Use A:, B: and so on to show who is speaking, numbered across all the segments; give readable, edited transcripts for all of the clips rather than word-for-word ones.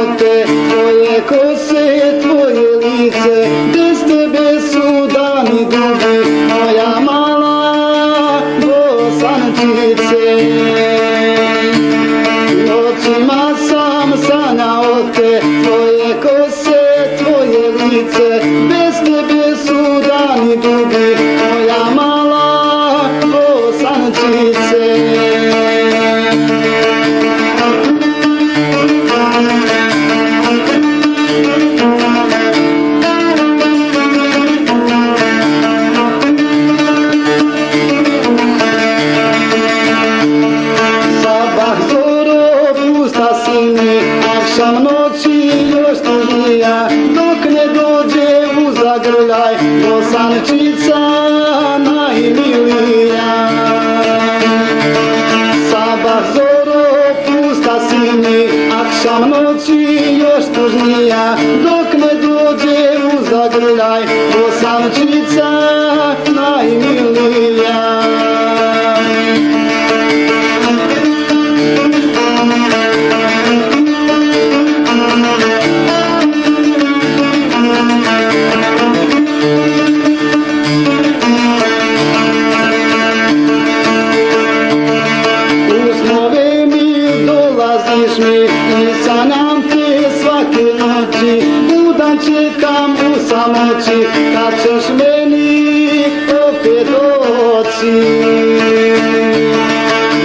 A: ote, tvoje kose, tvoje lice, bez tebe su dani dugi, moja mala Bosančice. Noćima sam sanjao te, tvoje kose, tvoje lice, bez tebe su dani dugi, moja mala Bosančice. Akšam noći još tužnija, dok ne dođe u zagrljaj Bosančica najmilija. Sabah zoro pusta si mi, akšam noći još tužnija, dok ne dođe u zagrljaj Bosančica najmilija. I sanjam te svake noći, budan čekam u samoći, kad ćeš meni opet doći.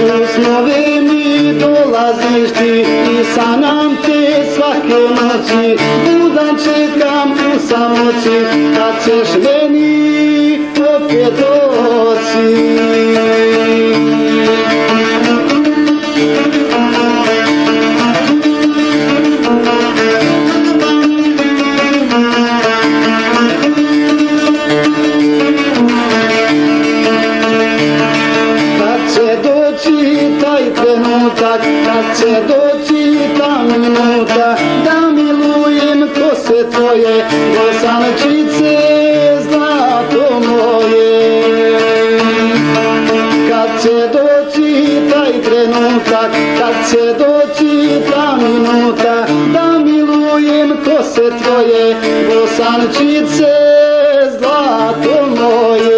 A: U snove mi dolaziš ti i sanjam te svake noći, budan čekam u samoći, kad ćeš meni opet doći. Kad će doći ta minuta da milujem kose tvoje, Bosančice, zlato moje. Kad će doći taj trenutak, kad će doći ta minuta da milujem kose tvoje, Bosančice, zlato moje.